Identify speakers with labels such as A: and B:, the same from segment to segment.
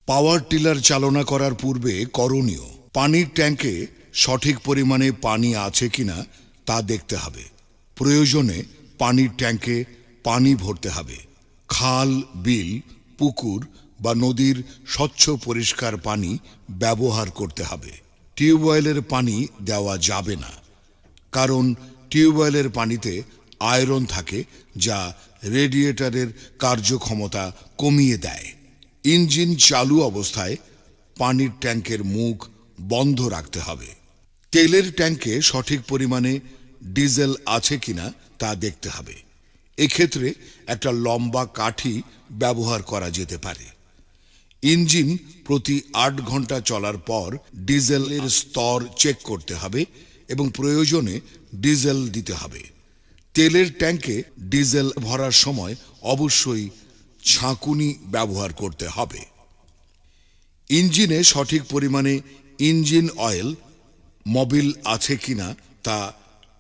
A: Power tiller চালনা করার পূর্বে করণীয়: পানির ট্যাঙ্কে সঠিক পরিমাণে পানি আছে কিনা তা দেখতে হবে। প্রয়োজনে পানির ট্যাঙ্কে পানি ভরতে হবে। খাল, বিল, পুকুর বা নদীর স্বচ্ছ পরিষ্কার পানি ব্যবহার করতে হবে। টিউবওয়েলের পানি দেওয়া যাবে না, কারণ টিউবওয়েলের পানিতে আয়রন থাকে যা রেডিয়েটরের কার্যক্ষমতা কমিয়ে দেয়। ইঞ্জিন চালু অবস্থায় পানির ট্যাঙ্কের মুখ বন্ধ রাখতে হবে। তেলের ট্যাঙ্কে সঠিক পরিমাণে ডিজেল আছে কিনা তা দেখতে হবে। এক্ষেত্রে একটা লম্বা কাঠি ব্যবহার করা যেতে পারে। ইঞ্জিন প্রতি 8 ঘন্টা চলার পর ডিজেলের স্তর চেক করতে হবে এবং প্রয়োজনে ডিজেল দিতে হবে। তেলের ট্যাঙ্কে ডিজেল ভরার সময় অবশ্যই ছাঁকুনি ব্যবহার করতে হবে। ইঞ্জিনে সঠিক পরিমাণে ইঞ্জিন অয়েল, মোবিল আছে কিনা তা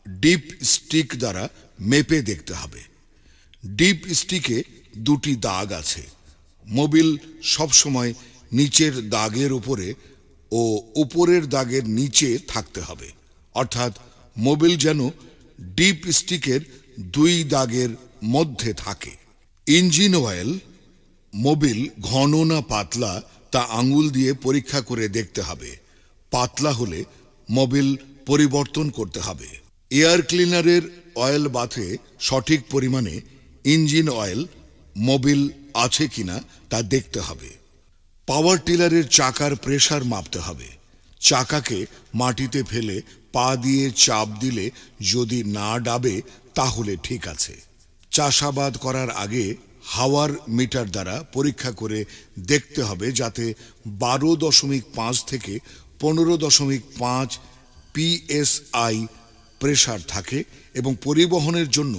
A: ডিপ স্টিক দ্বারা মেপে দেখতে হবে। ডিপ স্টিকে 2টি দাগ আছে। মোবিল সবসময় নিচের দাগের উপরে ও উপরের দাগের নিচে থাকতে হবে, অর্থাৎ মোবিল যেন ডিপ স্টিকের 2 দাগের মধ্যে থাকে। ইঞ্জিন অয়েল, মোবিল ঘন না পাতলা তা আঙুল দিয়ে পরীক্ষা করে দেখতে হবে। পাতলা হলে মোবিল পরিবর্তন করতে হবে। এয়ার ক্লিনারের অয়েল বাথে সঠিক পরিমাণে ইঞ্জিন অয়েল, মোবিল আছে কিনা তা দেখতে হবে। পাওয়ার টিলারের চাকার প্রেসার মাপতে হবে। চাকাকে মাটিতে ফেলে পা দিয়ে চাপ দিলে যদি না ডাবে তাহলে ঠিক আছে। চাষাবাদ করার আগে হাওয়ার মিটার দ্বারা পরীক্ষা করে দেখতে হবে যাতে 12.5 থেকে 15.5 PSI প্রেসার থাকে এবং পরিবহনের জন্য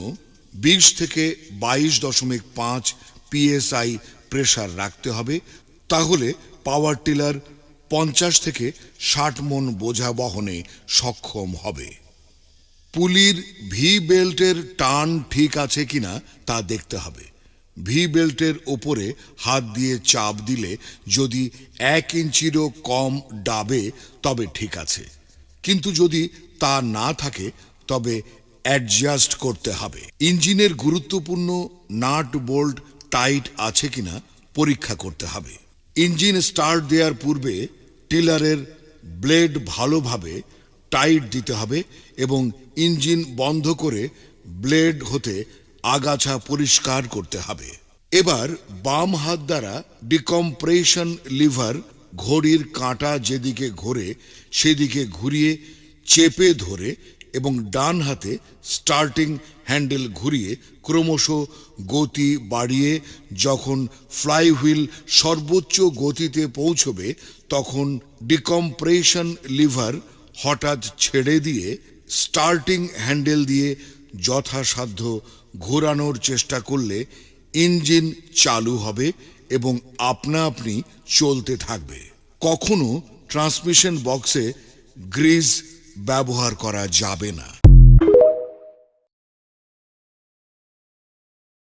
A: 20 থেকে 22.5 PSI প্রেসার রাখতে হবে। তাহলে পাওয়ার টিলার 50 থেকে 60 মন বোঝা বহনে সক্ষম হবে। পুলির ভি বেল্টের টান ঠিক আছে কিনা তা দেখতে হবে। ভি বেল্টের ওপরে হাত দিয়ে চাপ দিলে যদি 1 ইঞ্চিরও কম ডাবে তবে ঠিক আছে, কিন্তু যদি তা না থাকে তবে অ্যাডজাস্ট করতে হবে। ইঞ্জিনের গুরুত্বপূর্ণ নাট বোল্ট টাইট আছে কিনা পরীক্ষা করতে হবে। ইঞ্জিন স্টার্ট দেওয়ার পূর্বে টিলারের ব্লেড ভালোভাবে টাইট দিতে হবে এবং ইঞ্জিন বন্ধ করে ব্লেড হতে আগাছা পরিষ্কার করতে হবে। এবার বাম হাত দ্বারা ডিকম্প্রেশন লিভার ঘড়ির কাঁটা যেদিকে ঘোরে সেদিকে ঘুরিয়ে চেপে ধরে এবং ডান হাতে স্টার্টিং হ্যান্ডেল ঘুরিয়ে ক্রমশ গতি বাড়িয়ে যখন ফ্লাইহুইল সর্বোচ্চ গতিতে পৌঁছবে তখন ডিকম্প্রেশন লিভার হঠাৎ ছেড়ে দিয়ে স্টার্টিং হ্যান্ডেল দিয়ে যথাসাধ্য ঘোরানোর চেষ্টা করলে ইঞ্জিন চালু হবে এবং আপনা আপনি চলতে থাকবে। কখনো ট্রান্সমিশন বক্সে গ্রিজ ব্যবহার করা যাবে না।